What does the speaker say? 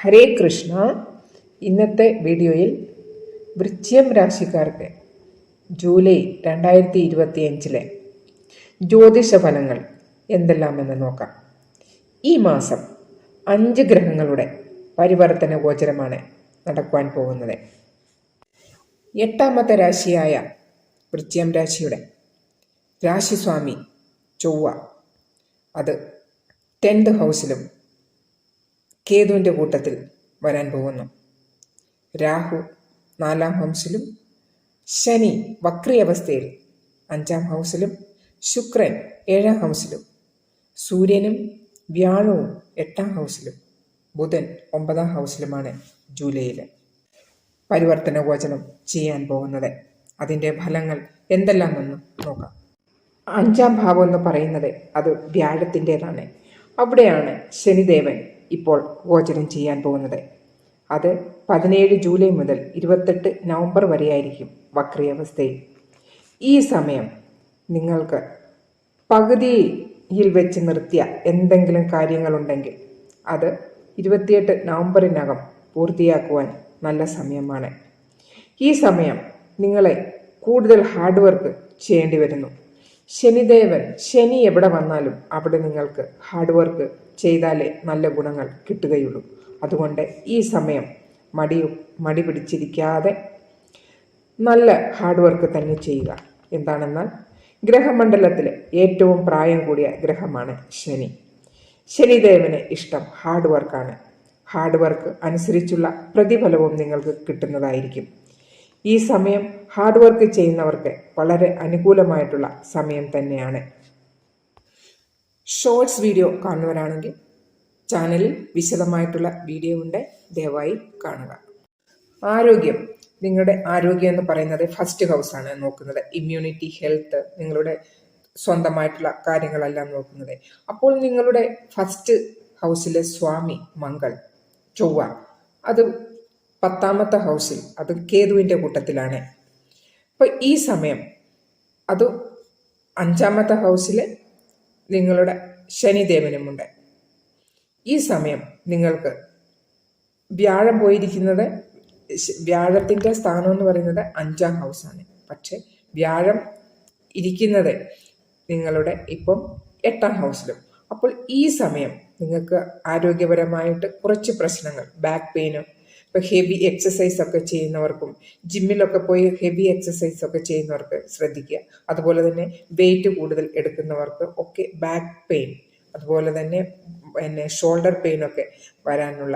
ഹരേ കൃഷ്ണ. ഇന്നത്തെ വീഡിയോയിൽ വൃശ്ചികം രാശിക്കാർക്ക് ജൂലൈ 2025 ജ്യോതിഷ ഫലങ്ങൾ എന്തെല്ലാമെന്ന് നോക്കാം. ഈ മാസം 5 ഗ്രഹങ്ങളുടെ പരിവർത്തന ഗോചരമാണ് നടക്കുവാൻ പോകുന്നത്. 8ാമത്തെ രാശിയായ വൃശ്ചികം രാശിയുടെ രാശിസ്വാമി ചൊവ്വ അത് 10th ഹൗസിലും കേതുവിൻ്റെ കൂട്ടത്തിൽ വരാൻ പോകുന്നു. രാഹു 4ാം ഹൗസിലും, ശനി വക്രി അവസ്ഥയിൽ 5ാം ഹൗസിലും, ശുക്രൻ 7ാം ഹൗസിലും, സൂര്യനും വ്യാഴവും 8ാം ഹൗസിലും, ബുധൻ 9ാം ഹൗസിലുമാണ് ജൂലൈയിൽ പരിവർത്തന ഗോചരം ചെയ്യാൻ പോകുന്നത്. അതിൻ്റെ ഫലങ്ങൾ എന്തെല്ലാമെന്ന് നോക്കാം. 5ാം ഭാവം എന്ന് പറയുന്നത് അത് വ്യാഴത്തിൻ്റെതാണ്. അവിടെയാണ് ശനിദേവൻ ഇപ്പോൾ ഗോചരം ചെയ്യാൻ പോകുന്നത്. അത് 17 ജൂലൈ മുതൽ 28 നവംബർ വരെയായിരിക്കും വക്രി അവസ്ഥയിൽ. ഈ സമയം നിങ്ങൾക്ക് പകുതിയിൽ വെച്ച് നിർത്തിയ എന്തെങ്കിലും കാര്യങ്ങളുണ്ടെങ്കിൽ അത് 28 നവംബറിനകം പൂർത്തിയാക്കുവാൻ നല്ല സമയമാണ്. ഈ സമയം നിങ്ങളെ കൂടുതൽ ഹാർഡ് വർക്ക് ചെയ്യേണ്ടി വരുന്നു. ശനി എവിടെ വന്നാലും അവിടെ നിങ്ങൾക്ക് ഹാർഡ് വർക്ക് ചെയ്താലേ നല്ല ഗുണങ്ങൾ കിട്ടുകയുള്ളൂ. അതുകൊണ്ട് ഈ സമയം മടി പിടിച്ചിരിക്കാതെ നല്ല ഹാർഡ് വർക്ക് തന്നെ ചെയ്യുക. എന്താണെന്നാൽ ഗ്രഹമണ്ഡലത്തിലെ ഏറ്റവും പ്രായം കൂടിയ ഗ്രഹമാണ് ശനി. ശനിദേവന് ഇഷ്ടം ഹാർഡ് വർക്കാണ്. ഹാർഡ് വർക്ക് അനുസരിച്ചുള്ള പ്രതിഫലവും നിങ്ങൾക്ക് കിട്ടുന്നതായിരിക്കും. ഈ സമയം ഹാർഡ് വർക്ക് ചെയ്യുന്നവർക്ക് വളരെ അനുകൂലമായിട്ടുള്ള സമയം തന്നെയാണ്. ഷോർട്സ് വീഡിയോ കാണുന്നവരാണെങ്കിൽ ചാനലിൽ വിശദമായിട്ടുള്ള വീഡിയോ ഉണ്ട്, ദയവായി കാണുക. ആരോഗ്യം, നിങ്ങളുടെ ആരോഗ്യം എന്ന് പറയുന്നത് ഫസ്റ്റ് ഹൗസാണ് നോക്കുന്നത്. ഇമ്മ്യൂണിറ്റി, ഹെൽത്ത്, നിങ്ങളുടെ സ്വന്തമായിട്ടുള്ള കാര്യങ്ങളെല്ലാം നോക്കുന്നത്. അപ്പോൾ നിങ്ങളുടെ ഫസ്റ്റ് ഹൗസിലെ സ്വാമി മംഗൾ ചൊവ്വ അത് 10ാമത്തെ ഹൗസിൽ, അത് കേതുവിൻ്റെ കൂട്ടത്തിലാണ്. അപ്പോൾ ഈ സമയം അത് 5ാമത്തെ ഹൗസിൽ നിങ്ങളുടെ ശനിദേവനുമുണ്ട്. ഈ സമയം നിങ്ങൾക്ക് വ്യാഴം പോയിരിക്കുന്നത്, വ്യാഴത്തിൻ്റെ സ്ഥാനം എന്ന് പറയുന്നത് 5ാം ഹൗസാണ്. പക്ഷെ വ്യാഴം ഇരിക്കുന്നത് നിങ്ങളുടെ ഇപ്പം 8ാം ഹൗസിലും. അപ്പോൾ ഈ സമയം നിങ്ങൾക്ക് ആരോഗ്യപരമായിട്ട് കുറച്ച് പ്രശ്നങ്ങൾ, ബാക്ക് പെയിനും, ഇപ്പോൾ ഹെവി എക്സസൈസ് ഒക്കെ ചെയ്യുന്നവർക്കും ജിമ്മിലൊക്കെ പോയി ഹെവി എക്സസൈസ് ഒക്കെ ചെയ്യുന്നവർക്ക് ശ്രദ്ധിക്കുക. അതുപോലെ തന്നെ വെയിറ്റ് കൂടുതൽ എടുക്കുന്നവർക്ക് ഒക്കെ ബാക്ക് പെയിൻ, അതുപോലെ തന്നെ ഷോൾഡർ പെയിൻ ഒക്കെ വരാനുള്ള